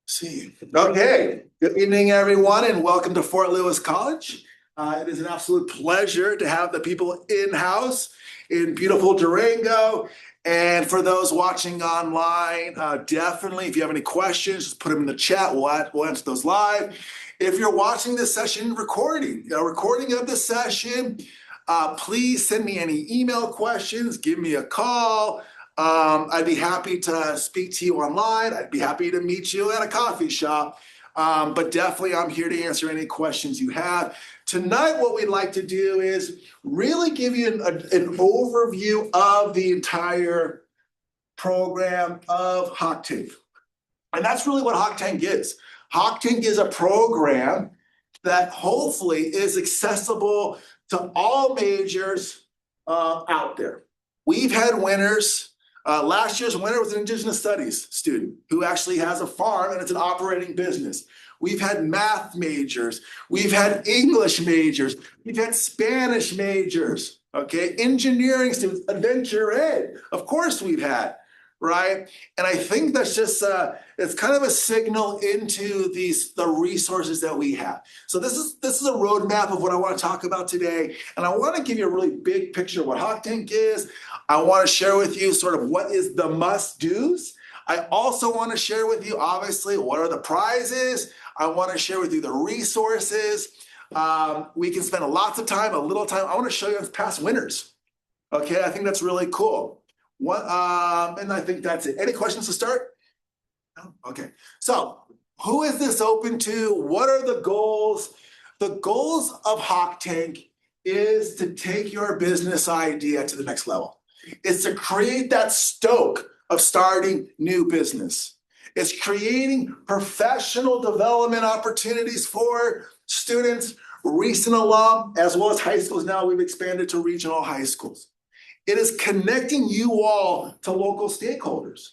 See. Okay. Good evening, everyone, and welcome to Fort Lewis College. It is an absolute pleasure to have the people in-house in beautiful Durango. And for those watching online, definitely, if you have any questions, just put them in the chat. We'll answer those live. If you're watching this session recording of the session, please send me any email questions, give me a call. I'd be happy to speak to you online. I'd be happy to meet you at a coffee shop. But definitely I'm here to answer any questions you have. Tonight, what we'd like to do is really give you an overview of the entire program of Hawk Tank. And that's really what Hawk Tank is. Hawk Tank is a program that hopefully is accessible to all majors out there. We've had winners. Last year's winner was an Indigenous Studies student who actually has a farm and it's an operating business. We've had math majors. We've had English majors. We've had Spanish majors, okay? Engineering students, adventure ed, of course we've had, right? And I think that's just, it's kind of a signal into the resources that we have. So this is a roadmap of what I want to talk about today. And I want to give you a really big picture of what Hawk Tank is. I want to share with you sort of what is the must-dos. I also want to share with you, obviously, what are the prizes. I want to share with you the resources. We can spend lots of time, a little time. I want to show you past winners. Okay, I think that's really cool. And I think that's it. Any questions to start? No? Okay. So who is this open to? What are the goals? The goals of Hawk Tank is to take your business idea to the next level. It's to create that stoke of starting new business. It's creating professional development opportunities for students, recent alum, as well as high schools. Now we've expanded to regional high schools. It is connecting you all to local stakeholders,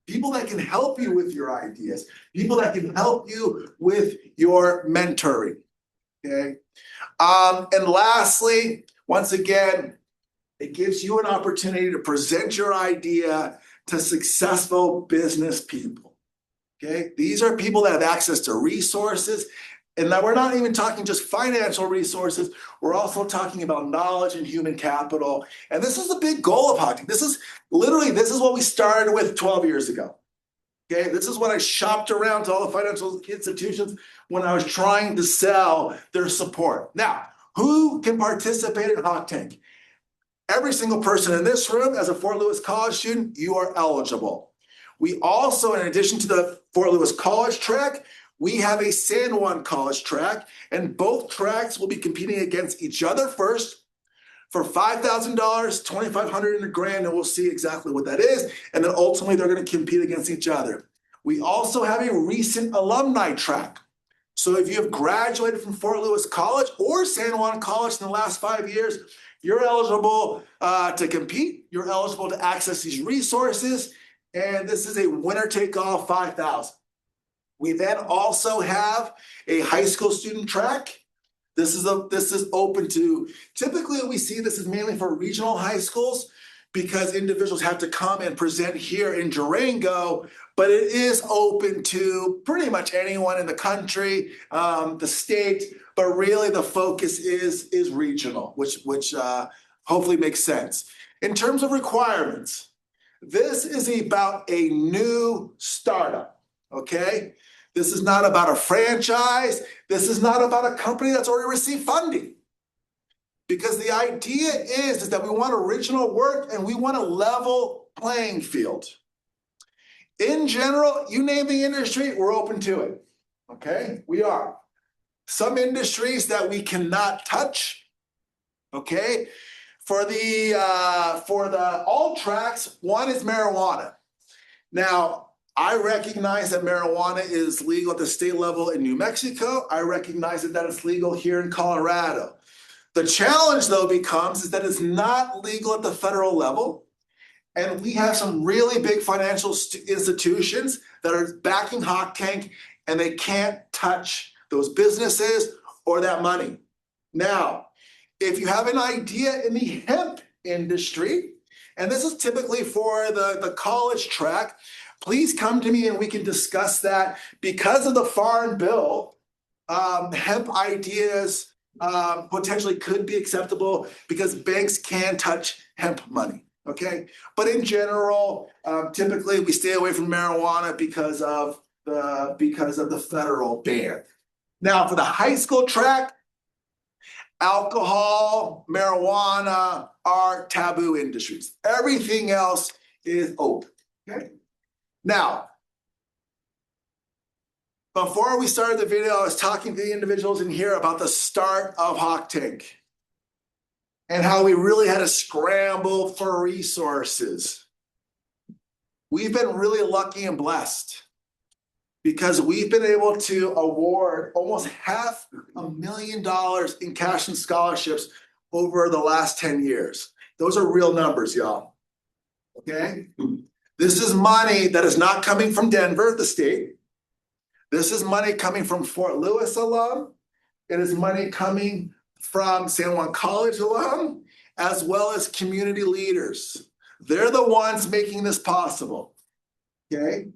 people that can help you with your ideas, people that can help you with your mentoring, okay? And lastly, once again, it gives you an opportunity to present your idea to successful business people, okay? These are people that have access to resources, and that we're not even talking just financial resources, we're also talking about knowledge and human capital. And this is the big goal of Hawk Tank. This is what we started with 12 years ago, okay? This is what I shopped around to all the financial institutions when I was trying to sell their support. Now, who can participate in Hawk Tank? Every single person in this room, as a Fort Lewis College student, you are eligible. We also, in addition to the Fort Lewis College track, we have a San Juan College track, and both tracks will be competing against each other first for $5,000, $2,500, and $1,000, and we'll see exactly what that is. And then ultimately, they're going to compete against each other. We also have a recent alumni track. So if you have graduated from Fort Lewis College or San Juan College in the last 5 years, you're eligible to compete. You're eligible to access these resources. And this is a winner-take-all $5,000. We then also have a high school student track. This is open to, typically we see this is mainly for regional high schools because individuals have to come and present here in Durango, but it is open to pretty much anyone in the country, the state, but really the focus is regional, which hopefully makes sense. In terms of requirements, this is about a new startup, okay? This is not about a franchise. This is not about a company that's already received funding. Because the idea is that we want original work and we want a level playing field. In general, you name the industry, we're open to it, okay? We are. Some industries that we cannot touch, okay? For the all tracks, one is marijuana. Now, I recognize that marijuana is legal at the state level in New Mexico. I recognize that it's legal here in Colorado. The challenge, though, becomes is that it's not legal at the federal level. And we have some really big financial institutions that are backing Hawk Tank, and they can't touch those businesses or that money. Now, if you have an idea in the hemp industry And this is typically for the college track. Please come to me and we can discuss that. Because of the Farm Bill, hemp ideas potentially could be acceptable because banks can touch hemp money, okay? But in general, typically we stay away from marijuana because of the federal ban. Now for the high school track, alcohol, marijuana are taboo industries. Everything else is open, okay? Now, before we started the video, I was talking to the individuals in here about the start of Hawk Tank and how we really had to scramble for resources. We've been really lucky and blessed because we've been able to award almost $500,000 in cash and scholarships over the last 10 years. Those are real numbers, y'all. Okay? This is money that is not coming from Denver, the state. This is money coming from Fort Lewis alum. It is money coming from San Juan College alum, as well as community leaders. They're the ones making this possible. Okay?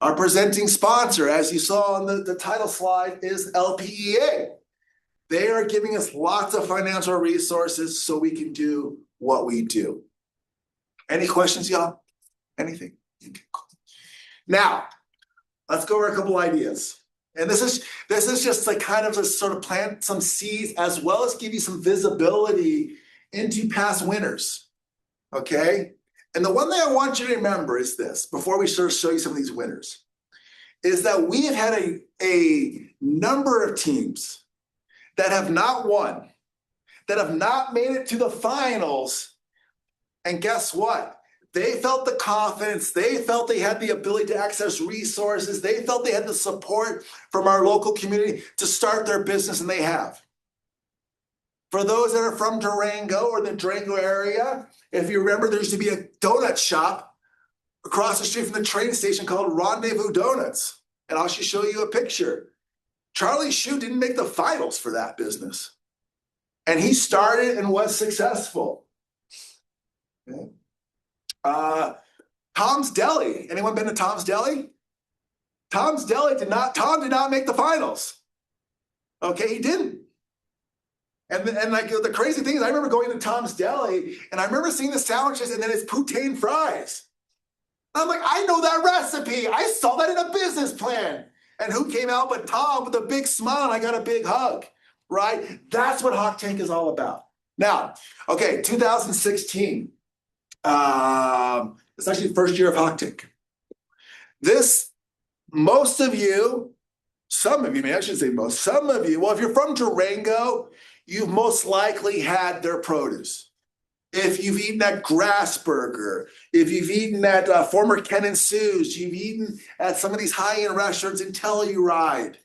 Our presenting sponsor, as you saw on the title slide, is LPEA. They are giving us lots of financial resources so we can do what we do. Any questions, y'all? Anything? Okay, cool. Now, let's go over a couple ideas. And this is just like kind of a sort of plant some seeds as well as give you some visibility into past winners. Okay? And the one thing I want you to remember is this, before we sort of show you some of these winners, is that we have had a number of teams that have not won, that have not made it to the finals. And guess what? They felt the confidence. They felt they had the ability to access resources. They felt they had the support from our local community to start their business, and they have. For those that are from Durango or the Durango area, if you remember, there used to be a donut shop across the street from the train station called Rendezvous Donuts. And I'll just show you a picture. Charlie Shue didn't make the finals for that business. And he started and was successful. Okay. Tom's Deli. Anyone been to Tom's Deli? Tom's Deli Tom did not make the finals. Okay, he didn't. And like the crazy thing is I remember going to Tom's Deli and I remember seeing the sandwiches and then it's poutine fries. And I'm like, I know that recipe. I saw that in a business plan. And who came out but Tom with a big smile and I got a big hug, right? That's what Hawk Tank is all about. Now, okay, 2016. It's actually the first year of Hawk Tank. Most of you, some of you, I should say most, some of you, well, if you're from Durango, you've most likely had their produce. If you've eaten at Grass Burger, if you've eaten at former Ken and Sue's, you've eaten at some of these high-end restaurants in Telluride.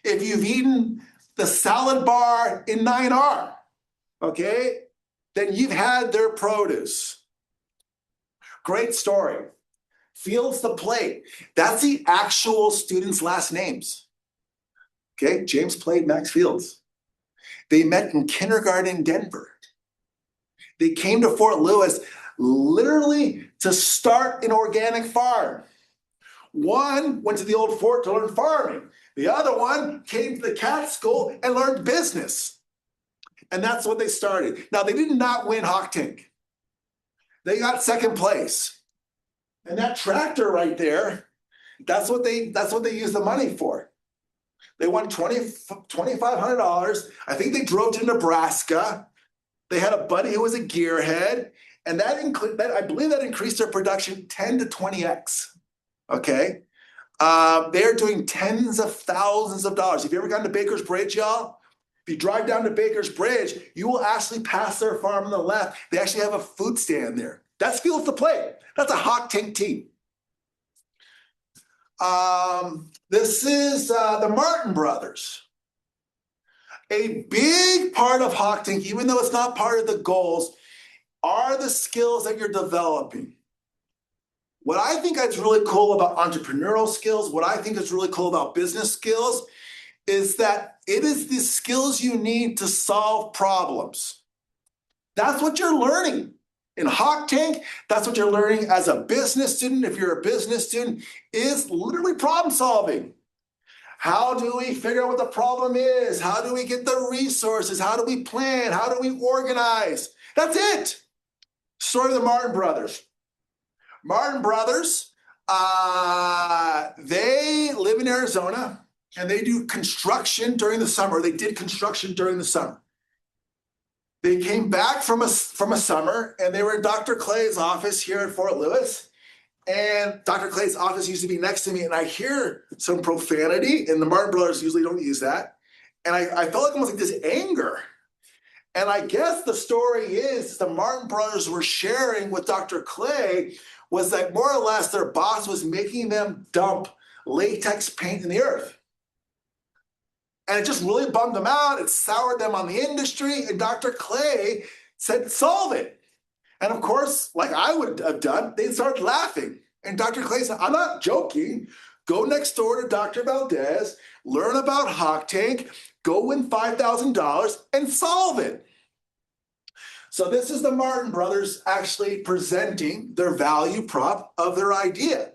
If you've eaten the salad bar in 9R, okay, then you've had their produce. Great story. Fields the Plate. That's the actual students' last names. Okay, James Plate, Max Fields. They met in kindergarten in Denver. They came to Fort Lewis literally to start an organic farm. One went to the old fort to learn farming. The other one came to the cat school and learned business. And that's what they started. Now, they did not win Hawk Tank. They got second place. And that tractor right there, that's what they used the money for. They won $2,500. I think they drove to Nebraska. They had a buddy who was a gearhead, and I believe that increased their production 10 to 20x. Okay, they're doing tens of thousands of dollars. If you ever gone to Baker's Bridge, y'all, if you drive down to Baker's Bridge, you will actually pass their farm on the left. They actually have a food stand there. That's Fields the Plate. That's a Hawk Tank team. This is the Martin brothers. A big part of Hawk Tank, even though it's not part of the goals, are the skills that you're developing. What I think is really cool about entrepreneurial skills, what I think is really cool about business skills, is that it is the skills you need to solve problems. That's what you're learning. In Hawk Tank, that's what you're learning as a business student. If you're a business student, is literally problem solving. How do we figure out what the problem is? How do we get the resources? How do we plan? How do we organize? That's it. Story of the Martin brothers. Martin brothers, they live in Arizona and they do construction during the summer. They did construction during the summer. They came back from a summer and they were in Dr. Clay's office here at Fort Lewis. And Dr. Clay's office used to be next to me, and I hear some profanity, and the Martin brothers usually don't use that. And I felt like almost like this anger. And I guess the story is the Martin brothers were sharing with Dr. Clay was that more or less their boss was making them dump latex paint in the earth. And it just really bummed them out. It soured them on the industry. And Dr. Clay said, solve it. And of course, like I would have done, they started laughing. And Dr. Clay said, I'm not joking. Go next door to Dr. Valdez, learn about Hawk Tank, go win $5,000 and solve it. So this is the Martin brothers actually presenting their value prop of their idea.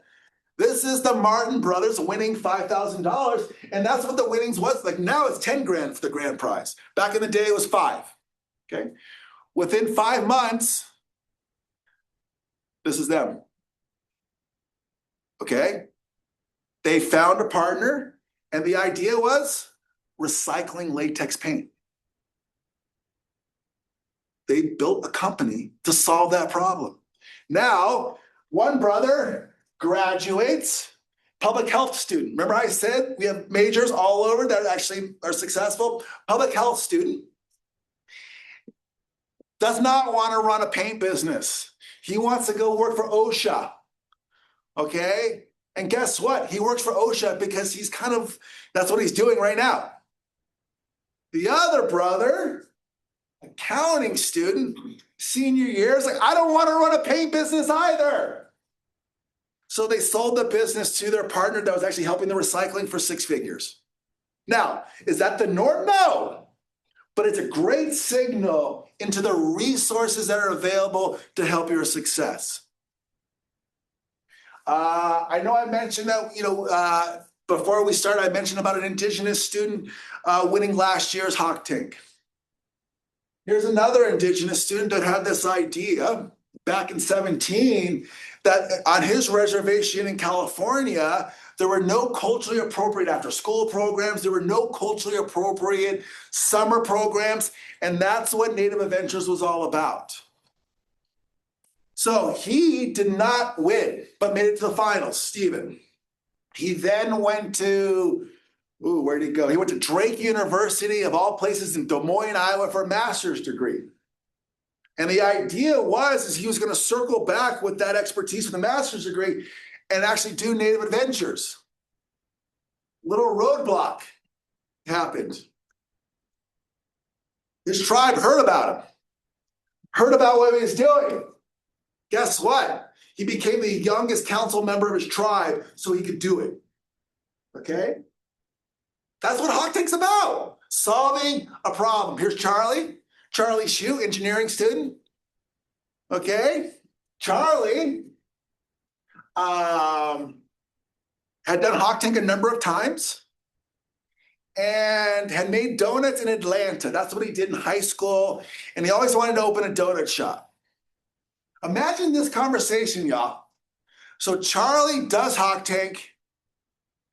This is the Martin brothers winning $5,000. And that's what the winnings was. Like now it's 10 grand for the grand prize. Back in the day, it was 5. Okay. Within 5 months, this is them. Okay. They found a partner, and the idea was recycling latex paint. They built a company to solve that problem. Now, one brother graduates, public health student. Remember I said we have majors all over that actually are successful. Public health student does not want to run a paint business. He wants to go work for OSHA, okay? And guess what? He works for OSHA because he's that's what he's doing right now. The other brother, accounting student, senior year, is like, I don't want to run a paint business either. So they sold the business to their partner that was actually helping the recycling for 6 figures. Now, is that the norm? No. But it's a great signal into the resources that are available to help your success. I know I mentioned that, before we started, I mentioned about an Indigenous student winning last year's Hawk Tank. Here's another Indigenous student that had this idea back in 2017 that on his reservation in California, there were no culturally appropriate after-school programs. There were no culturally appropriate summer programs. And that's what Native Adventures was all about. So he did not win, but made it to the finals, Stephen. He then went to, where did he go? He went to Drake University, of all places, in Des Moines, Iowa, for a master's degree. And the idea was he was going to circle back with that expertise with a master's degree and actually do Native Adventures. Little roadblock happened. His tribe heard about him, heard about what he was doing. Guess what? He became the youngest council member of his tribe so he could do it. Okay? That's what Hawk Tank's about. Solving a problem. Here's Charlie. Charlie Shue, engineering student. Okay? Charlie had done Hawk Tank a number of times and had made donuts in Atlanta. That's what he did in high school. And he always wanted to open a donut shop. Imagine this conversation, y'all. So Charlie does Hawk Tank,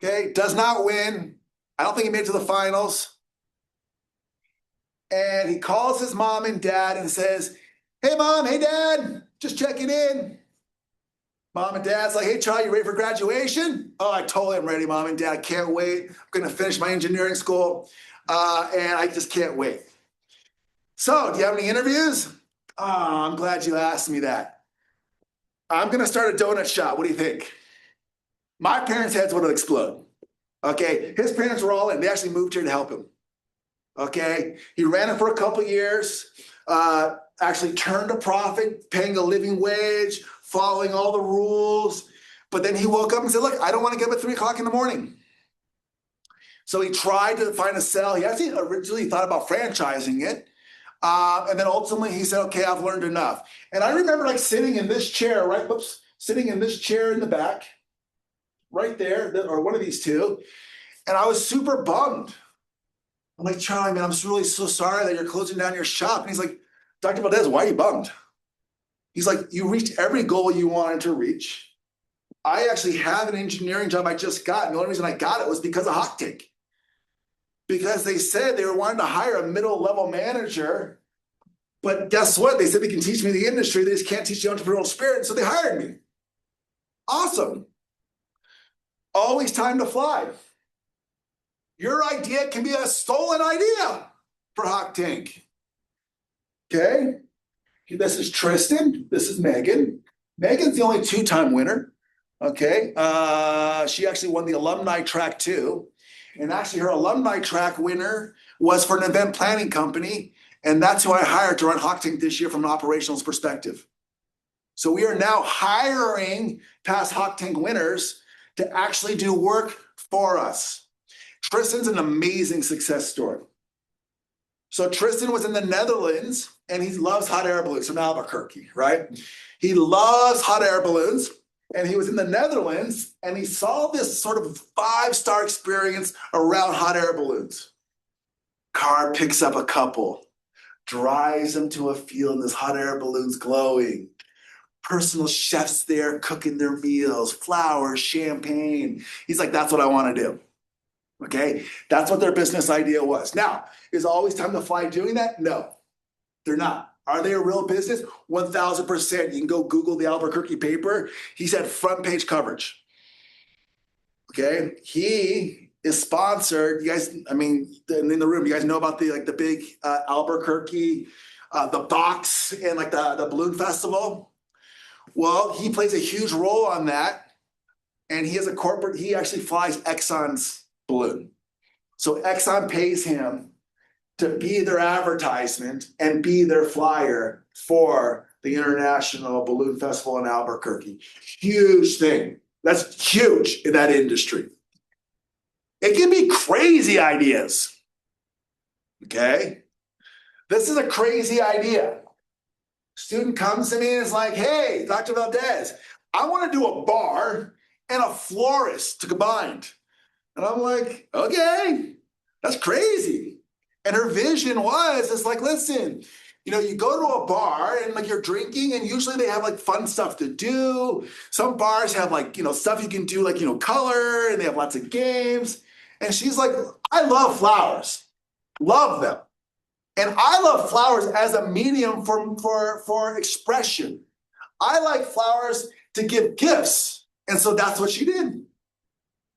okay, does not win. I don't think he made it to the finals. And he calls his mom and dad and says, hey, Mom, hey, Dad, just checking in. Mom and Dad's like, hey, Charlie, you ready for graduation? Oh, I totally am ready, Mom and Dad. I can't wait. I'm going to finish my engineering school, and I just can't wait. So, do you have any interviews? Oh, I'm glad you asked me that. I'm going to start a donut shop. What do you think? My parents' heads would explode. Okay, his parents were all in. They actually moved here to help him. Okay, he ran it for a couple of years, actually turned a profit, paying a living wage, following all the rules. But then he woke up and said, look, I don't want to get up at 3 o'clock in the morning. So he tried to find a sell. He actually originally thought about franchising it. And then ultimately he said, okay, I've learned enough. And I remember like sitting in this chair, right? Whoops, sitting in this chair in the back, right there, or one of these two. And I was super bummed. I'm like, Charlie, man, I'm just really so sorry that you're closing down your shop. And he's like, Dr. Valdez, why are you bummed? He's like, you reached every goal you wanted to reach. I actually have an engineering job I just got. And the only reason I got it was because of Hawk Tank. Because they said they were wanting to hire a middle level manager. But guess what? They said they can teach me the industry. They just can't teach the entrepreneurial spirit. So they hired me. Awesome. Always time to fly. Your idea can be a stolen idea for Hawk Tank. Okay? This is Tristan. This is Megan. Megan's the only two-time winner. Okay? She actually won the alumni track too. And actually her alumni track winner was for an event planning company. And that's who I hired to run Hawk Tank this year from an operations perspective. So we are now hiring past Hawk Tank winners to actually do work for us. Tristan's an amazing success story. So Tristan was in the Netherlands and he loves hot air balloons from Albuquerque, right? He loves hot air balloons and he was in the Netherlands and he saw this sort of 5-star experience around hot air balloons. Car picks up a couple, drives them to a field and this hot air balloon's glowing. Personal chefs there cooking their meals, flowers, champagne. He's like, that's what I want to do. Okay, that's what their business idea was. Now, is always time to fly doing that? No, they're not. Are they a real business? 1,000%. You can go Google the Albuquerque paper. He said front page coverage. Okay, he is sponsored. You guys, I mean, in the room, you guys know about the big Albuquerque, the box and like the balloon festival. Well, he plays a huge role on that, and he has a corporate. He actually flies Exxon's balloon. So Exxon pays him to be their advertisement and be their flyer for the International Balloon Festival in Albuquerque. Huge thing. That's huge in that industry. It can be crazy ideas. Okay? This is a crazy idea. Student comes to me and is like, hey, Dr. Valdez, I want to do a bar and a florist combined. And I'm like, okay, that's crazy. And her vision is like, listen, you go to a bar and like you're drinking and usually they have like fun stuff to do. Some bars have like, stuff you can do like, color and they have lots of games. And she's like, I love flowers, love them. And I love flowers as a medium for expression. I like flowers to give gifts. And so that's what she did.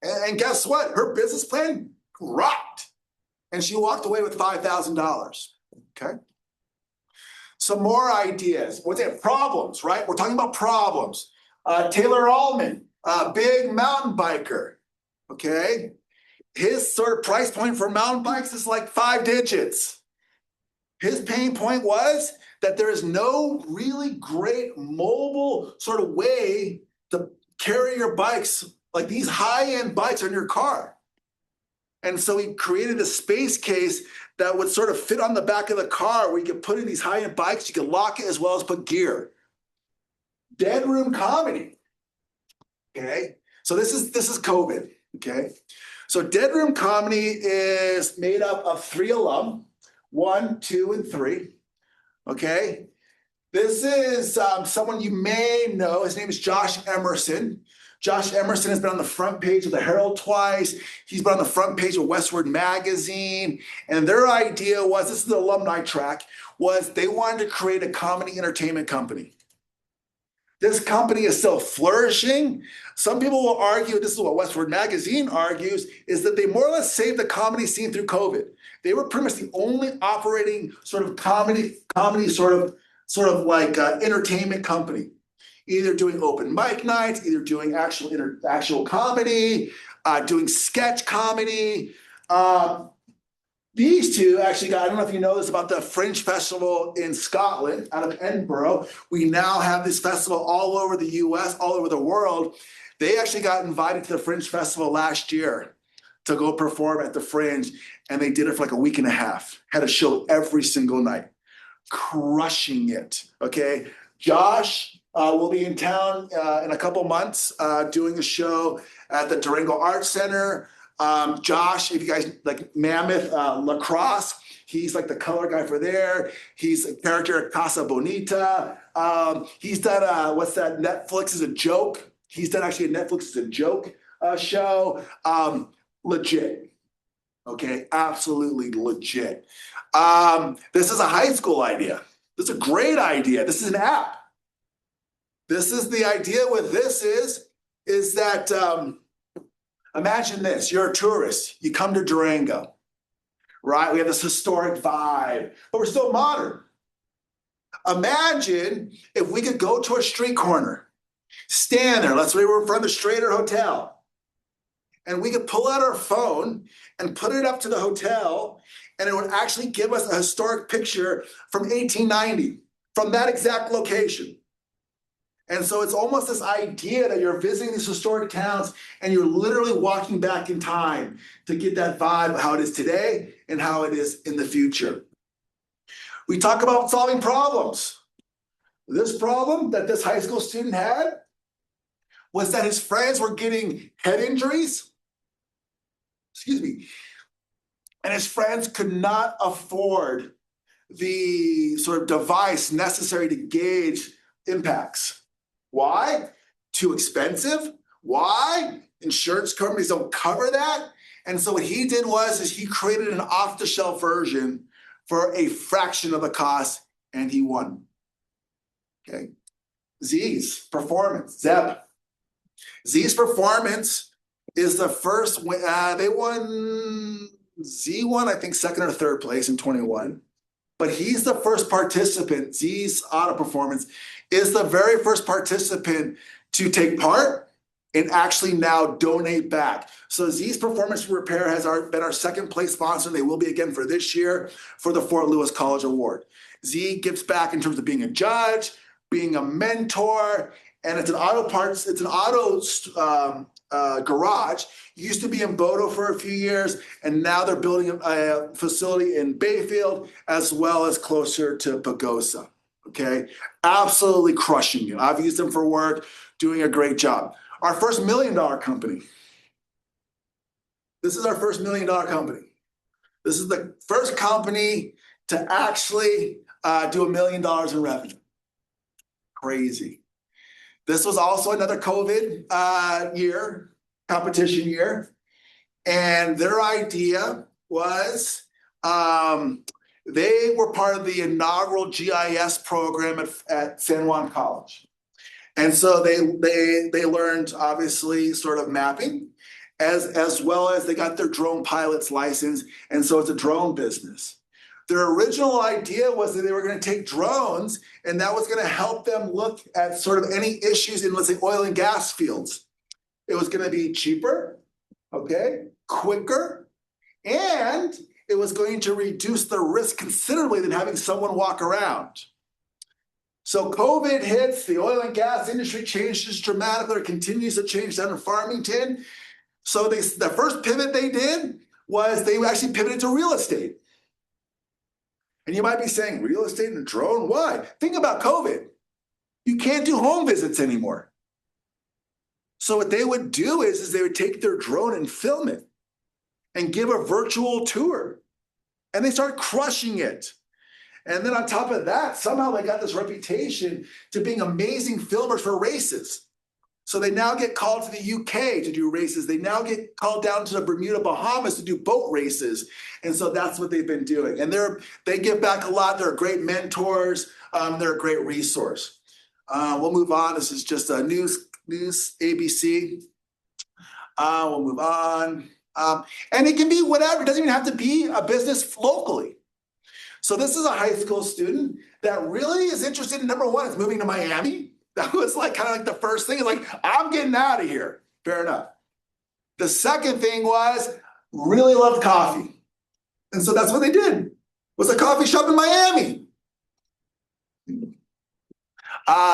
And guess what? Her business plan rocked. And she walked away with $5,000. Okay. Some more ideas. What's it? Problems, right? We're talking about problems. Taylor Allman, big mountain biker. Okay. His sort of price point for mountain bikes is like 5 digits. His pain point was that there is no really great mobile sort of way to carry your bikes, like these high-end bikes on your car. And so he created a space case that would sort of fit on the back of the car where you could put in these high-end bikes, you could lock it as well as put gear. Dead room comedy. Okay. So this is COVID. Okay. So Dead Room Comedy is made up of 3 alum, 1, 2, and 3. Okay. This is someone you may know. His name is Josh Emerson. Josh Emerson has been on the front page of the Herald twice. He's been on the front page of Westward Magazine. And their idea was, this is the alumni track, was they wanted to create a comedy entertainment company. This company is still flourishing. Some people will argue, this is what Westward Magazine argues, is that they more or less saved the comedy scene through COVID. They were pretty much the only operating sort of comedy sort of like entertainment company. Either doing open mic nights, either doing actual comedy, doing sketch comedy. These two actually got, I don't know if you know this about the Fringe Festival in Scotland, out of Edinburgh. We now have this festival all over the US, all over the world. They actually got invited to the Fringe Festival last year to go perform at the Fringe, and they did it for like a week and a half. Had a show every single night. crushing it, okay? Josh will be in town in a couple months doing a show at the Durango Arts Center. Josh, if you guys like Mammoth Lacrosse, he's like the color guy for there. He's a character at Casa Bonita. He's done what's that? Netflix is a joke. He's done actually a Netflix is a joke show. Legit. Okay, absolutely legit. This is a high school idea. This is a great idea. This is an app. This is the idea with this is that imagine this, you're a tourist, you come to Durango, right? We have this historic vibe, but we're still modern. Imagine if we could go to a street corner, stand there, let's say we're in front of the Strater Hotel, and we could pull out our phone and put it up to the hotel, and it would actually give us a historic picture from 1890, from that exact location. And so it's almost this idea that you're visiting these historic towns and you're literally walking back in time to get that vibe of how it is today and how it is in the future. We talk about solving problems. This problem that this high school student had was that his friends were getting head injuries. Excuse me. And his friends could not afford the sort of device necessary to gauge impacts. Why? Too expensive? Why? Insurance companies don't cover that. And so what he did is he created an off-the-shelf version for a fraction of the cost, and he won. Okay. Z's Performance, Zeb. Z's Performance is the first, they won, Z won, I think, second or third place in 21. But he's the first participant. Z's Auto Performance is the very first participant to take part and actually now donate back. So Z's Performance Repair has been our second place sponsor, and they will be again for this year for the Fort Lewis College Award. Z gives back in terms of being a judge, being a mentor, and it's an auto parts, it's an auto garage. Used to be in Bodo for a few years, and now they're building a facility in Bayfield as well as closer to Pagosa. Okay, absolutely crushing it. I've used them for work, doing a great job. Our first $1 million company. This is our first $1 million company. This is the first company to actually do $1 million in revenue. Crazy. This was also another COVID year, competition year. And their idea was they were part of the inaugural GIS program at San Juan College. And so they learned, obviously, sort of mapping, as well as they got their drone pilot's license. And so it's a drone business. Their original idea was that they were going to take drones, and that was going to help them look at sort of any issues in, let's say, oil and gas fields. It was going to be cheaper, okay, quicker, and it was going to reduce the risk considerably than having someone walk around. So COVID hits, the oil and gas industry changes dramatically, or continues to change down in Farmington. So the first pivot they did was they actually pivoted to real estate. And you might be saying, real estate and a drone? Why? Think about COVID. You can't do home visits anymore. So what they would do is they would take their drone and film it and give a virtual tour. And they start crushing it. And then on top of that, somehow they got this reputation to being amazing filmers for races. So they now get called to the UK to do races. They now get called down to the Bermuda, Bahamas to do boat races. And so that's what they've been doing. And they give back a lot. They're great mentors. They're a great resource. We'll move on. This is just a news ABC. We'll move on. And it can be whatever. It doesn't even have to be a business locally. So this is a high school student that really is interested in, number one, is moving to Miami. That was like kind of like the first thing, like, I'm getting out of here. Fair enough. The second thing was really loved coffee. And so that's what they did, was a coffee shop in Miami.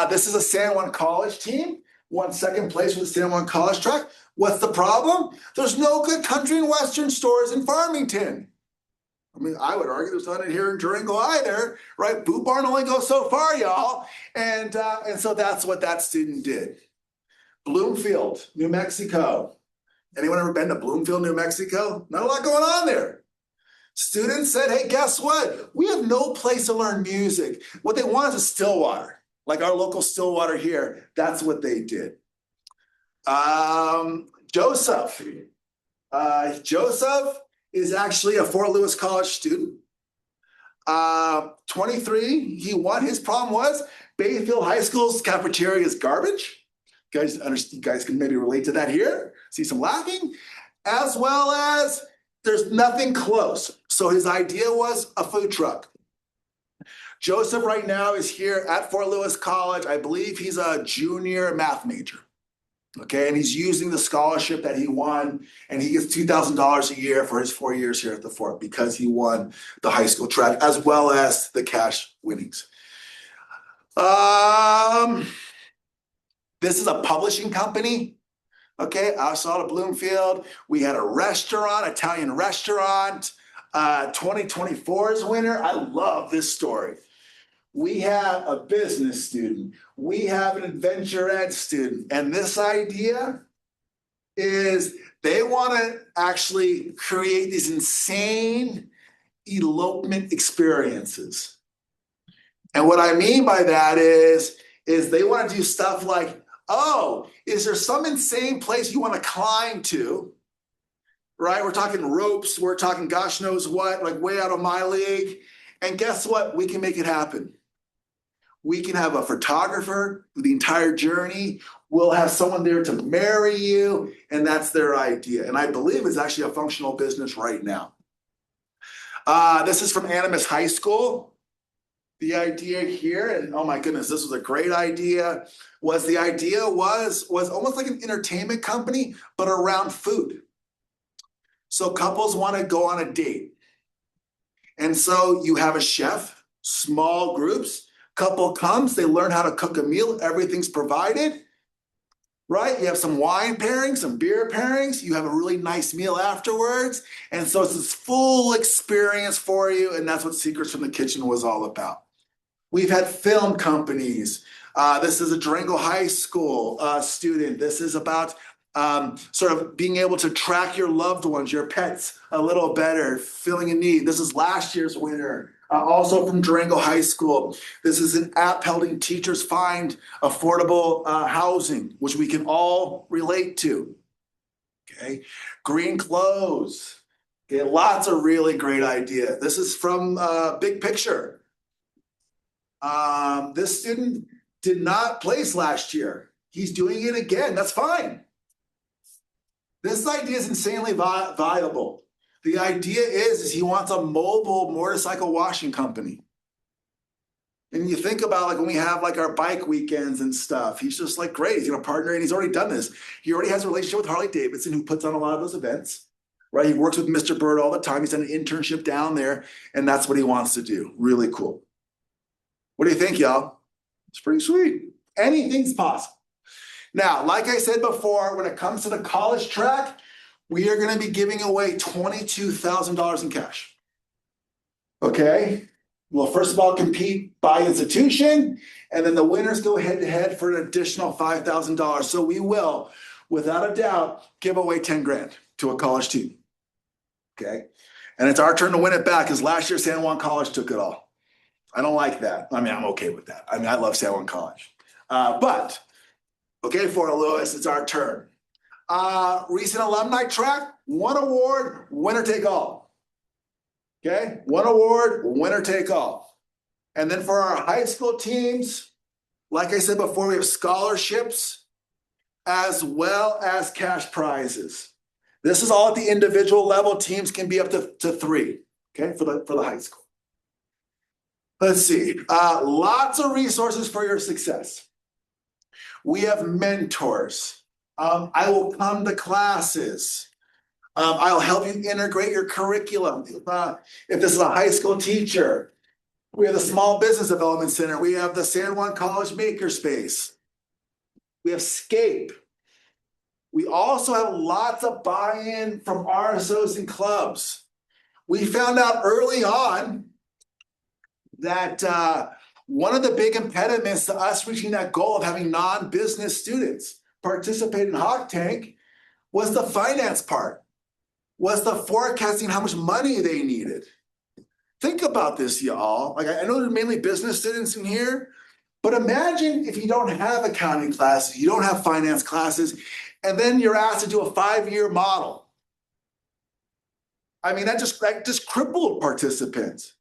This is a San Juan College team, won second place with the San Juan College track. What's the problem? There's no good country and western stores in Farmington. I mean, I would argue there's none in here in Durango either, right? Boot Barn only goes so far, y'all. And so that's what that student did. Bloomfield, New Mexico. Anyone ever been to Bloomfield, New Mexico? Not a lot going on there. Students said, hey, guess what? We have no place to learn music. What they want is a Stillwater, like our local Stillwater here. That's what they did. Joseph. Joseph is actually a Fort Lewis College student. 23, he won. His problem was Bayfield High School's cafeteria is garbage. You guys can maybe relate to that here. See some laughing. As well as there's nothing close. So his idea was a food truck. Joseph right now is here at Fort Lewis College. I believe he's a junior math major. Okay, and he's using the scholarship that he won, and he gets $2,000 a year for his 4 years here at the Fort because he won the high school track as well as the cash winnings. This is a publishing company. Okay, outside of Bloomfield, we had a restaurant, Italian restaurant, 2024's winner. I love this story. We have a business student. We have an adventure ed student. And this idea is they want to actually create these insane elopement experiences. And what I mean by that is they want to do stuff like, oh, is there some insane place you want to climb to? Right? We're talking ropes. We're talking gosh knows what, like way out of my league. And guess what? We can make it happen. We can have a photographer for the entire journey. We'll have someone there to marry you. And that's their idea. And I believe it's actually a functional business right now. This is from Animas High School. The idea here, and oh my goodness, this was a great idea, was almost like an entertainment company, but around food. So couples want to go on a date. And so you have a chef, small groups, couple comes, they learn how to cook a meal, everything's provided, right? You have some wine pairings, some beer pairings, you have a really nice meal afterwards. And so it's this full experience for you, and that's what Secrets from the Kitchen was all about. We've had film companies. This is a Durango High School student. This is about sort of being able to track your loved ones, your pets a little better, filling a need. This is last year's winner, also from Durango High School. This is an app helping teachers find affordable housing, which we can all relate to. Okay, green clothes. Okay, lots of really great ideas. This is from Big Picture. This student did not place last year. He's doing it again. That's fine. This idea is insanely viable. The idea is he wants a mobile motorcycle washing company. And you think about like when we have like our bike weekends and stuff, he's just like, great, he's going to partner, and he's already done this. He already has a relationship with Harley Davidson, who puts on a lot of those events, right? He works with Mr. Bird all the time. He's done an internship down there, and that's what he wants to do. Really cool. What do you think, y'all? It's pretty sweet. Anything's possible. Now, like I said before, when it comes to the college track, we are going to be giving away $22,000 in cash. Okay? We'll first of all compete by institution, and then the winners go head to head for an additional $5,000. So we will, without a doubt, give away 10 grand to a college team. Okay? And it's our turn to win it back, because last year San Juan College took it all. I don't like that. I mean, I'm okay with that. I mean, I love San Juan College. But, okay, Fort Lewis, it's our turn. Recent alumni track, one award, winner take all. Okay, one award, winner take all. And then for our high school teams, like I said before, we have scholarships as well as cash prizes. This is all at the individual level. Teams can be up to 3, okay, for the high school. Let's see, lots of resources for your success. We have mentors. I will come to classes. I'll help you integrate your curriculum. If this is a high school teacher, we have the Small Business Development Center. We have the San Juan College Makerspace. We have SCAPE. We also have lots of buy-in from RSOs and clubs. We found out early on that one of the big impediments to us reaching that goal of having non-business students participate in Hawk Tank was the finance part, was the forecasting how much money they needed. Think about this, y'all. Like, I know there's mainly business students in here, but imagine if you don't have accounting classes, you don't have finance classes, and then you're asked to do a 5-year model. I mean, that just crippled participants.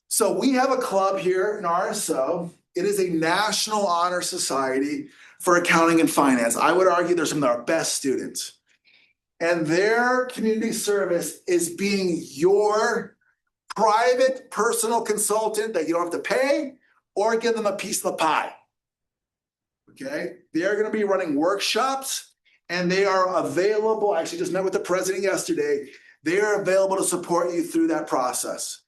So we have a club here in RSO. It is a National Honor Society for Accounting and Finance. I would argue they're some of our best students. And their community service is being your private personal consultant that you don't have to pay or give them a piece of the pie. Okay? They're going to be running workshops and they are available. I actually just met with the president yesterday. They are available to support you through that process.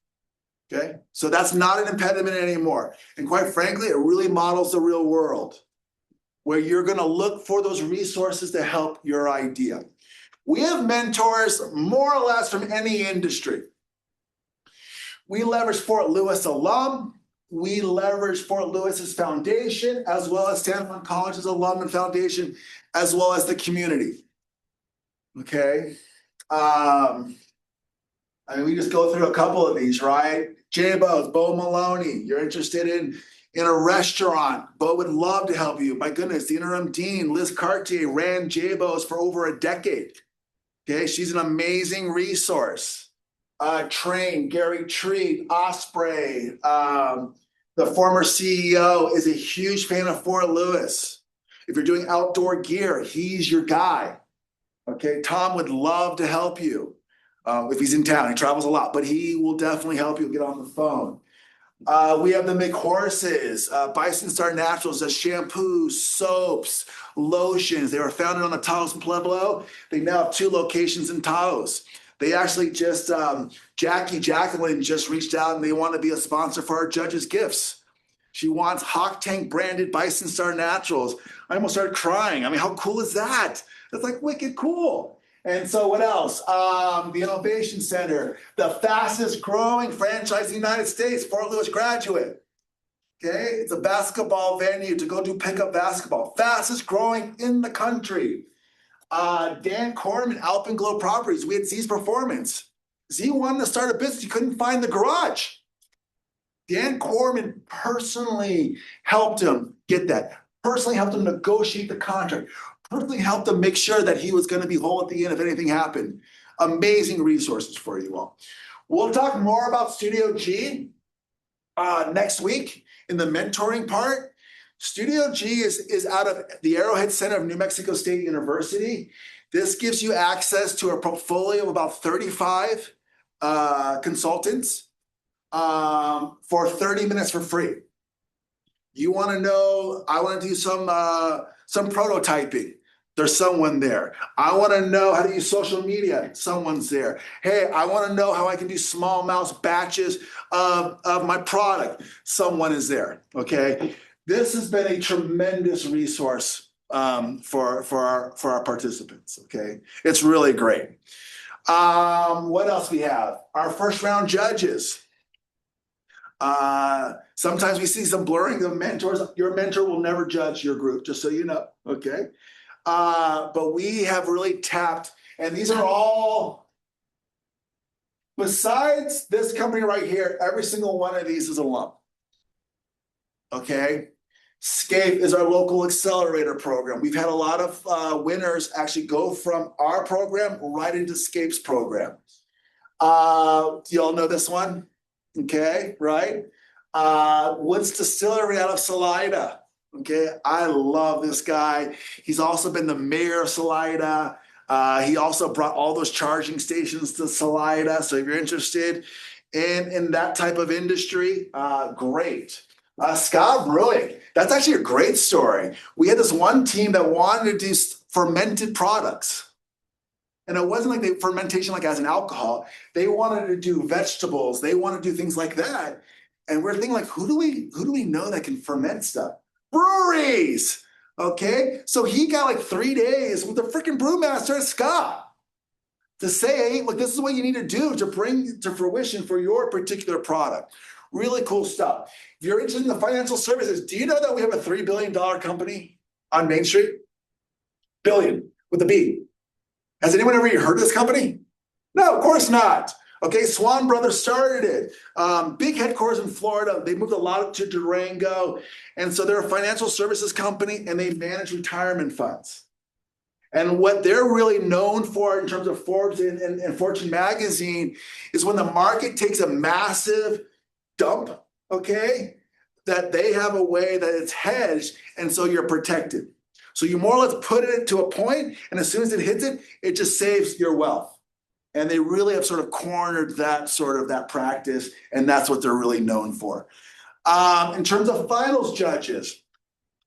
Okay? So that's not an impediment anymore. And quite frankly, it really models the real world where you're going to look for those resources to help your idea. We have mentors more or less from any industry. We leverage Fort Lewis alum. We leverage Fort Lewis's foundation, as well as Juan College's alum and foundation, as well as the community. Okay. I mean, we just go through a couple of these, right? J-Bo's, Bo Maloney, you're interested in a restaurant. Bo would love to help you. My goodness, the interim dean, Liz Cartier, ran J-Bo's for over a decade. Okay, she's an amazing resource. Train, Gary Treat, Osprey, the former CEO is a huge fan of Fort Lewis. If you're doing outdoor gear, he's your guy. Okay, Tom would love to help you if he's in town. He travels a lot, but he will definitely help you get on the phone. We have the McHorses, Bison Star Naturals, does shampoos, soaps, lotions. They were founded on the Taos and Pueblo. They now have 2 locations in Taos. They actually just, Jacqueline just reached out and they want to be a sponsor for our judges' gifts. She wants Hawk Tank branded Bison Star Naturals. I almost started crying. I mean, how cool is that? That's like wicked cool. And so what else? The Innovation Center, the fastest growing franchise in the United States, Fort Lewis graduate. Okay, it's a basketball venue to go do pickup basketball. Fastest growing in the country. Dan Corman, Alpenglow Properties. We had Z's performance. Z wanted to start a business. He couldn't find the garage. Dan Corman personally helped him get that. Personally helped him negotiate the contract. Personally helped him make sure that he was going to be whole at the end if anything happened. Amazing resources for you all. We'll talk more about Studio G next week in the mentoring part. Studio G is out of the Arrowhead Center of New Mexico State University. This gives you access to a portfolio of about 35 consultants for 30 minutes for free. You want to know, I want to do some prototyping. There's someone there. I want to know how to use social media. Someone's there. Hey, I want to know how I can do small mouse batches of my product. Someone is there. Okay. This has been a tremendous resource for our participants. Okay. It's really great. What else we have? Our first round judges. Sometimes we see some blurring of mentors. Your mentor will never judge your group, just so you know. Okay. But we have really tapped, and these are all, besides this company right here, every single one of these is alum. Okay. SCAPE is our local accelerator program. We've had a lot of winners actually go from our program right into SCAPE's program. You all know this one? Okay, right? Woods Distillery out of Salida. Okay, I love this guy. He's also been the mayor of Salida. He also brought all those charging stations to Salida. So if you're interested in that type of industry, great. Ska Brewing, that's actually a great story. We had this one team that wanted to do fermented products. And it wasn't like fermentation like as an alcohol. They wanted to do vegetables. They want to do things like that. And we're thinking like, who do we know that can ferment stuff? Breweries. Okay. So he got like 3 days with the freaking brewmaster at Ska to say, hey, look, this is what you need to do to bring to fruition for your particular product. Really cool stuff. If you're interested in the financial services, do you know that we have a $3 billion company on Main Street? Billion with a B. Has anyone ever heard of this company? No, of course not. Okay, Swan Brothers started it. Big headquarters in Florida. They moved a lot to Durango. And so they're a financial services company and they manage retirement funds. And what they're really known for in terms of Forbes and Fortune magazine is when the market takes a massive dump, okay, that they have a way that it's hedged and so you're protected. So you more or less put it to a point, and as soon as it hits it, it just saves your wealth. And they really have sort of cornered that practice, and that's what they're really known for. In terms of finals judges,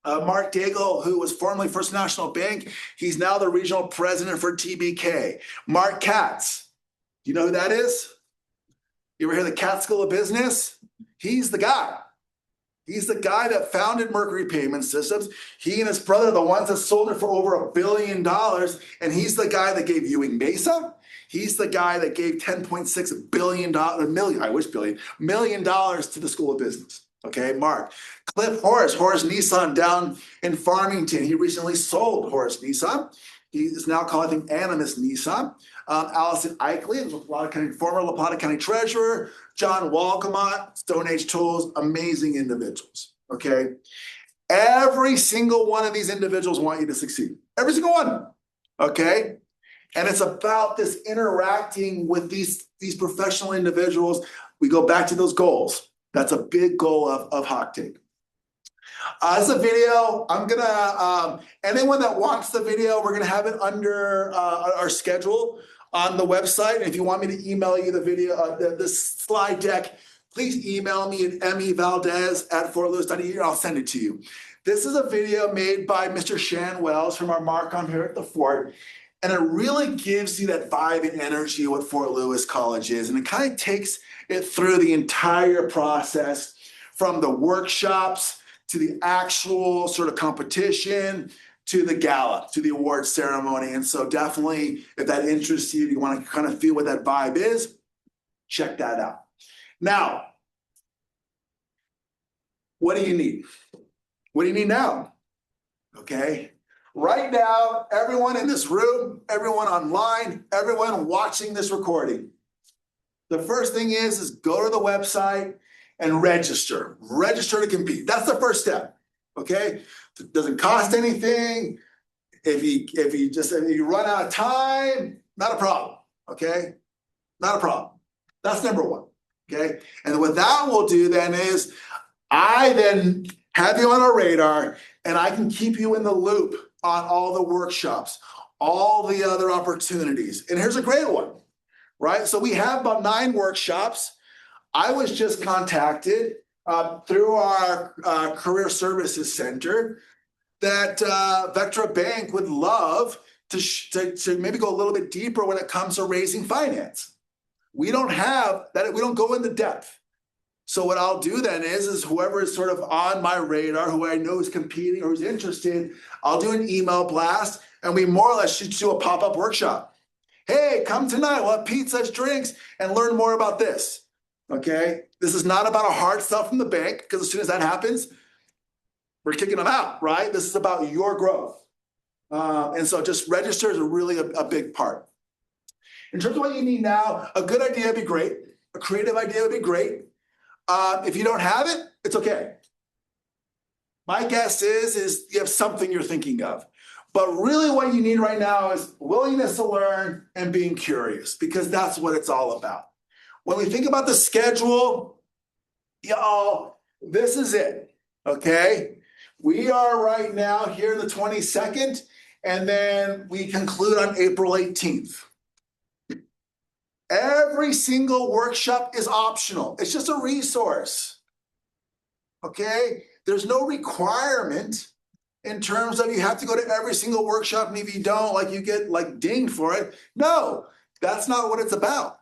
Mark Daigle, who was formerly First National Bank, he's now the regional president for TBK. Mark Katz, do you know who that is? You ever hear the Katz School of Business? He's the guy. He's the guy that founded Mercury Payment Systems. He and his brother are the ones that sold it for over $1 billion. And he's the guy that gave Ewing Mesa. He's the guy that gave $10.6 million to the School of Business. Okay, Mark. Cliff Horace Nissan down in Farmington. He recently sold Horace Nissan. He is now called, I think, Animas Nissan. Allison Eichley, former La Plata County Treasurer. John Walcomont, Stone Age Tools, amazing individuals, okay? Every single one of these individuals want you to succeed. Every single one, okay? And it's about this interacting with these professional individuals. We go back to those goals. That's a big goal of Hawk Tape. As a video, I'm gonna, anyone that wants the video, we're gonna have it under our schedule on the website. And if you want me to email you the video, the slide deck, please email me at mevaldez@fortlewis.edu. I'll send it to you. This is a video made by Mr. Shan Wells from our Marcom here at the Fort. And it really gives you that vibe and energy of what Fort Lewis College is. And it kind of takes it through the entire process from the workshops to the actual sort of competition to the gala, to the award ceremony. And so definitely, if that interests you, you want to kind of feel what that vibe is, check that out. Now, what do you need? What do you need now? Okay. Right now, everyone in this room, everyone online, everyone watching this recording, the first thing is go to the website and register. Register to compete. That's the first step. Okay. It doesn't cost anything. If you run out of time, not a problem. Okay. Not a problem. That's number one. Okay. And what that will do then is I then have you on our radar and I can keep you in the loop on all the workshops, all the other opportunities. And here's a great one, right? So we have about 9 workshops. I was just contacted through our Career Services Center that Vectra Bank would love to maybe go a little bit deeper when it comes to raising finance. We don't have that. We don't go into depth. So what I'll do then is whoever is sort of on my radar, who I know is competing or is interested, I'll do an email blast and we more or less should do a pop-up workshop. Hey, come tonight, we'll have pizzas, drinks, and learn more about this. Okay? This is not about a hard sell from the bank, because as soon as that happens, we're kicking them out, right? This is about your growth. And so just register is really a big part. In terms of what you need now, a good idea would be great. A creative idea would be great. If you don't have it, it's okay. My guess is you have something you're thinking of. But really what you need right now is willingness to learn and being curious, because that's what it's all about. When we think about the schedule, y'all, this is it, okay? We are right now here the 22nd, and then we conclude on April 18th. Every single workshop is optional. It's just a resource, okay? There's no requirement in terms of you have to go to every single workshop, and if you don't, like you get like dinged for it. No, that's not what it's about,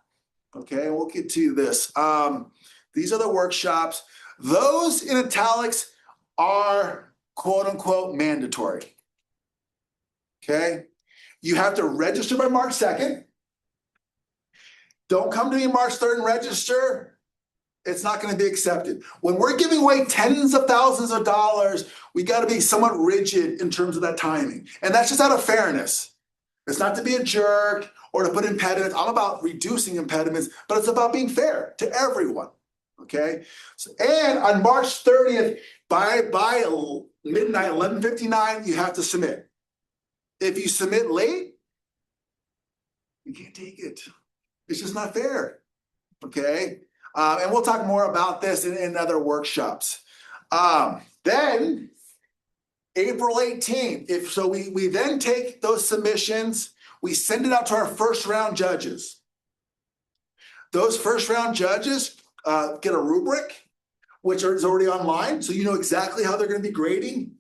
okay? We'll get to this. These are the workshops. Those in italics are quote unquote mandatory, okay? You have to register by March 2nd. Don't come to me March 3rd and register. It's not going to be accepted. When we're giving away tens of thousands of dollars, we got to be somewhat rigid in terms of that timing. And that's just out of fairness. It's not to be a jerk or to put impediments. I'm about reducing impediments, but it's about being fair to everyone. Okay. So, and on March 30th, by midnight, 11:59, you have to submit. If you submit late, you can't take it. It's just not fair. Okay. And we'll talk more about this in other workshops. Then April 18th, we then take those submissions, we send it out to our first round judges. Those first round judges get a rubric, which is already online. So you know exactly how they're going to be grading,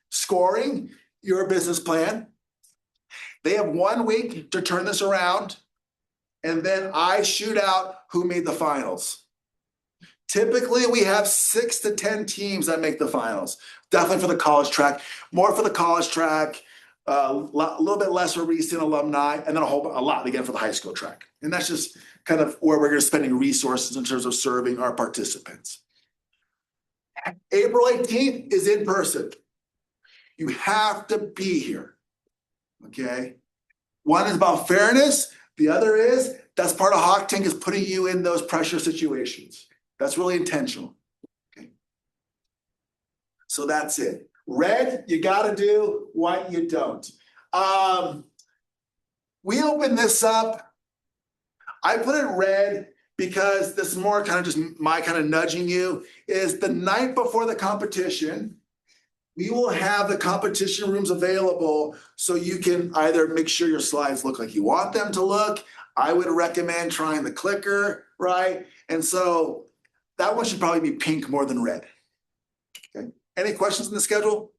scoring your business plan. They have 1 week to turn this around. And then I shoot out who made the finals. Typically, we have 6 to 10 teams that make the finals. Definitely for the college track, more for the college track, a little bit less for recent alumni, and then a lot again for the high school track. And that's just kind of where we're going to spending resources in terms of serving our participants. April 18th is in person. You have to be here. Okay. One is about fairness. The other is, that's part of Hawk Tank, is putting you in those pressure situations. That's really intentional. Okay. So that's it. Red, you got to do. White, you don't. We open this up. I put it red because this is more kind of just my kind of nudging you, is the night before the competition, we will have the competition rooms available so you can either make sure your slides look like you want them to look. I would recommend trying the clicker, right? And so that one should probably be pink more than red. Okay. Any questions in the schedule?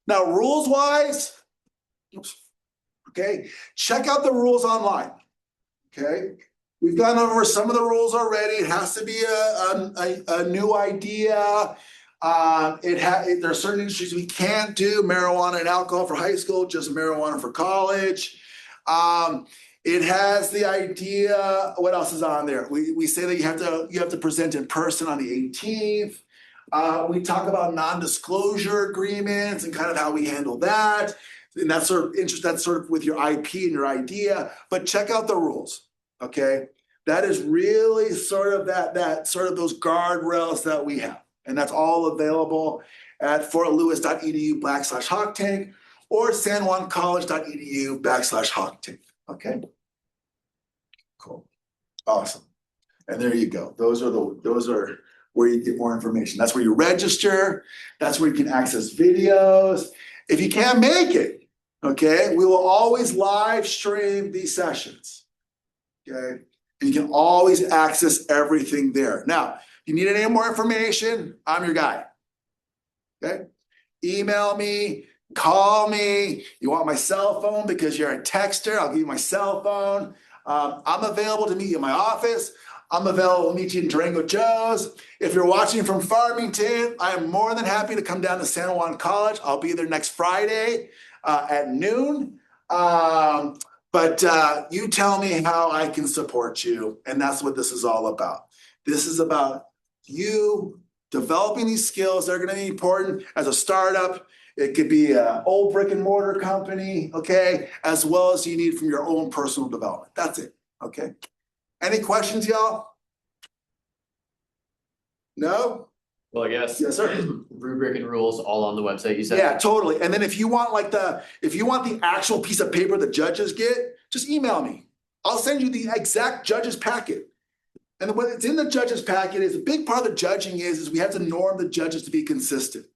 Now, rules-wise, okay, check out the rules online. Okay. We've gone over some of the rules already. It has to be a new idea. There are certain industries we can't do marijuana and alcohol for high school, just marijuana for college. It has the idea. What else is on there? We say that you have to present in person on the 18th. We talk about non-disclosure agreements and kind of how we handle that. And that's sort of with your IP and your idea. But check out the rules. Okay, that is really sort of that sort of those guardrails that we have. And that's all available at fortlewis.edu/Hawk Tank or sanjuancollege.edu/Hawk Tank. Okay. Cool. Awesome. And there you go. Those are where you get more information. That's where you register. That's where you can access videos. If you can't make it, okay, we will always live stream these sessions. Okay. And you can always access everything there. Now, if you need any more information, I'm your guy. Okay. Email me, call me. You want my cell phone because you're a texter, I'll give you my cell phone. I'm available to meet you in my office. I'm available to meet you in Durango Joe's. If you're watching from Farmington, I am more than happy to come down to San Juan College. I'll be there next Friday at noon. But you tell me how I can support you. And that's what this is all about. This is about you developing these skills that are going to be important as a startup. It could be an old brick and mortar company, okay, as well as you need from your own personal development. That's it, okay? Any questions, y'all? No? Well, I guess. Yes, sir. Rubric and rules all on the website, you said? Yeah, totally. And then if you want the actual piece of paper the judges get, just email me. I'll send you the exact judges packet. And what's in the judges packet is a big part of the judging is we have to norm the judges to be consistent,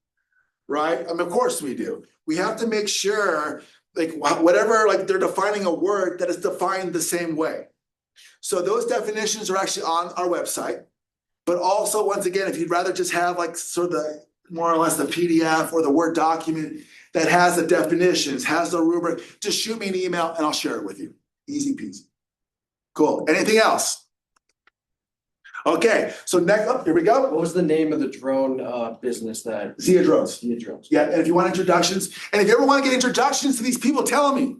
right? I mean, of course we do. We have to make sure, like, whatever, like, they're defining a word that is defined the same way. So those definitions are actually on our website. But also, once again, if you'd rather just have like sort of the more or less the PDF or the Word document that has the definitions, has the rubric, just shoot me an email and I'll share it with you. Easy peasy. Cool. Anything else? Okay, so next up, here we go. What was the name of the drone business that? Zia Drones. Zia Drones. Yeah, and if you want introductions, and if you ever want to get introductions to these people, tell me.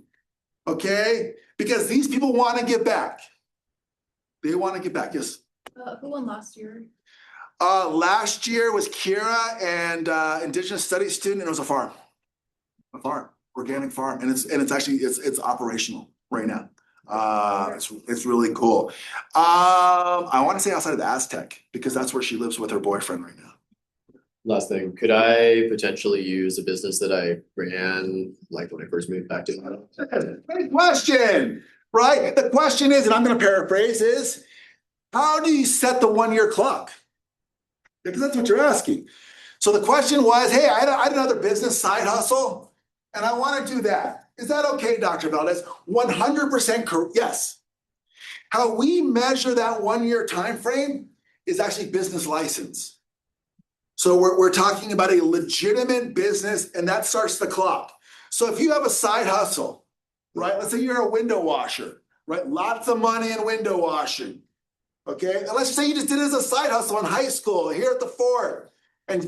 okay? Because these people want to give back. They want to give back, yes. Who won last year? Last year was Kira and Indigenous Studies student, and it was a farm, organic farm, and it's actually it's operational right now. It's really cool. I want to say outside of the Aztec because that's where she lives with her boyfriend right now. Last thing, could I potentially use a business that I ran like when I first moved back to Durango? Great question, right? The question is, and I'm going to paraphrase, is how do you set the 1-year clock? Because that's what you're asking. So the question was, hey, I had another business side hustle, and I want to do that. Is that okay, Dr. Valdez? 100% correct. Yes. How we measure that 1-year time frame is actually business license. So we're talking about a legitimate business, and that starts the clock. So if you have a side hustle, right? Let's say you're a window washer, right? Lots of money in window washing. Okay, and let's just say you just did it as a side hustle in high school here at the Fort,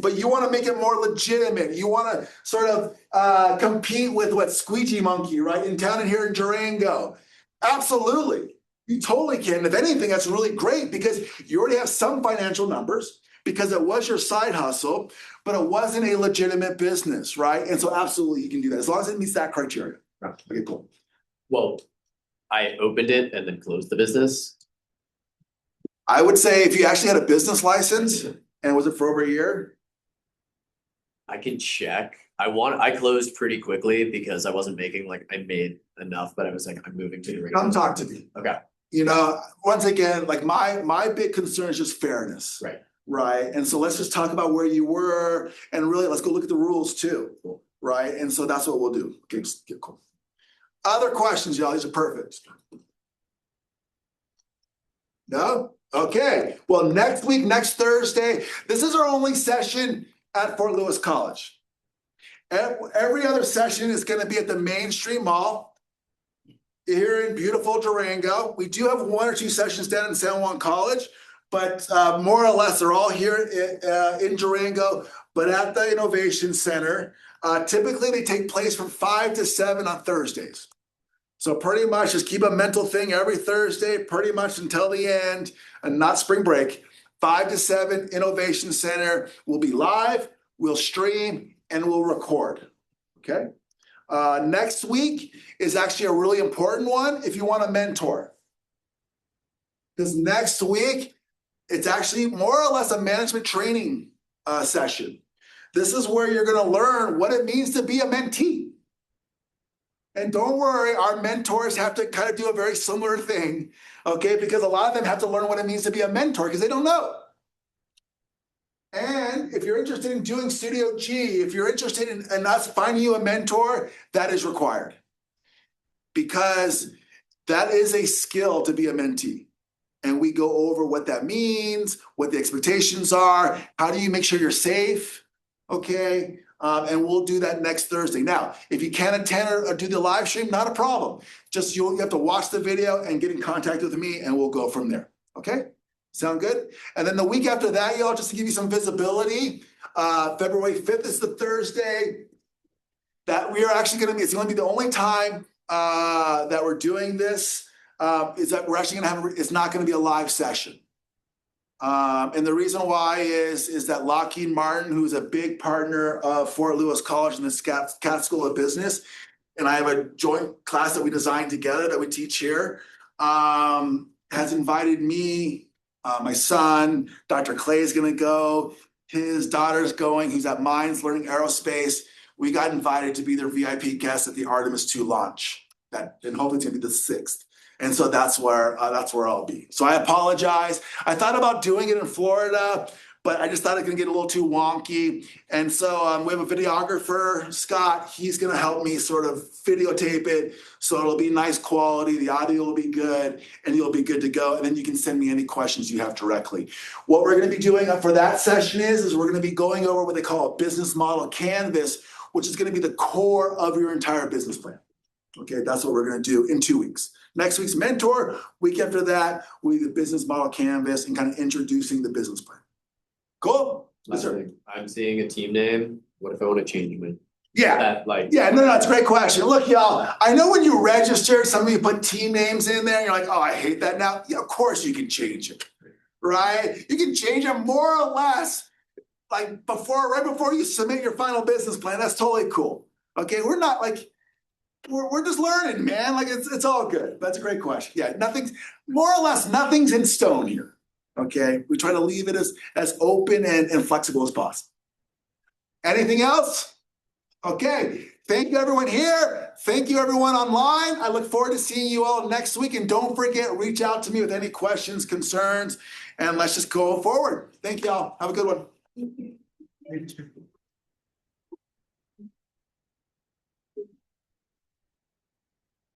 but you want to make it more legitimate. You want to sort of compete with what Squeegee Monkey, right, in town and here in Durango. Absolutely, you totally can. If anything, that's really great because you already have some financial numbers because it was your side hustle, but it wasn't a legitimate business, right? And so absolutely, you can do that as long as it meets that criteria. Okay, cool. Well, I opened it and then closed the business. I would say if you actually had a business license and was it for over a year? I can check. I closed pretty quickly because I wasn't making I made enough, but I was like, I'm moving to Durango. Come talk to me. Okay. You know, once again, like my big concern is just fairness. Right. Right. And so let's just talk about where you were and really let's go look at the rules too. Cool. Right. And so that's what we'll do. Okay, cool. Other questions, y'all? These are perfect. No? Okay. Well, next week, next Thursday, this is our only session at Fort Lewis College. Every other session is going to be at the Main Street Mall here in beautiful Durango. We do have 1 or 2 sessions down in San Juan College, but more or less they're all here in Durango, but at the Innovation Center. Typically, they take place from 5 to 7 on Thursdays. So pretty much just keep a mental thing every Thursday, pretty much until the end, and not spring break. 5 to 7, Innovation Center will be live, we'll stream, and we'll record, okay? Next week is actually a really important one if you want a mentor. Because next week, it's actually more or less a management training session. This is where you're gonna learn what it means to be a mentee. And don't worry, our mentors have to kind of do a very similar thing, okay? Because a lot of them have to learn what it means to be a mentor because they don't know. And if you're interested in doing Studio G, if you're interested in us finding you a mentor, that is required. Because that is a skill to be a mentee. And we go over what that means, what the expectations are, how do you make sure you're safe, okay? And we'll do that next Thursday. Now, if you can't attend or do the live stream, not a problem. Just you have to watch the video and get in contact with me and we'll go from there, okay? Sound good? And then the week after that, y'all, just to give you some visibility, February 5th is the Thursday that we are actually gonna be, it's gonna be the only time that we're doing this, is that we're actually gonna have, it's not gonna be a live session. And the reason why is that Lockheed Martin, who's a big partner of Fort Lewis College and the Cat School of Business, and I have a joint class that we designed together that we teach here, has invited me, my son, Dr. Clay is gonna go, his daughter's going, who's at Mines learning aerospace. We got invited to be their VIP guest at the Artemis 2 launch. And hopefully it's gonna be the 6th. And so that's where I'll be. So I apologize. I thought about doing it in Florida, but I just thought it was gonna get a little too wonky. And so we have a videographer, Scott. He's gonna help me sort of videotape it. So it'll be nice quality. The audio will be good and you'll be good to go. And then you can send me any questions you have directly. What we're gonna be doing for that session is we're gonna be going over what they call a business model canvas, which is gonna be the core of your entire business plan. Okay, that's what we're gonna do in 2 weeks. Next week's mentor, week after that, we do the business model canvas and kind of introducing the business plan. Cool? Yes, Last sir. thing, I'm seeing a team name. What if I want to change mine? Yeah, That like, yeah, no, it's a great question. Look, y'all, I know when you register, some of you put team names in there, and you're like, oh, I hate that now. Yeah, of course you can change it, right? You can change it more or less, like right before you submit your final business plan. That's totally cool. Okay, we're not like, we're just learning, man. Like it's all good. That's a great question. Yeah, nothing's more or less nothing's in stone here. Okay, we try to leave it as open and flexible as possible. Anything else? Okay, thank you everyone here. Thank you everyone online. I look forward to seeing you all next week. And don't forget, reach out to me with any questions, concerns, and let's just go forward. Thank y'all. Have a good one.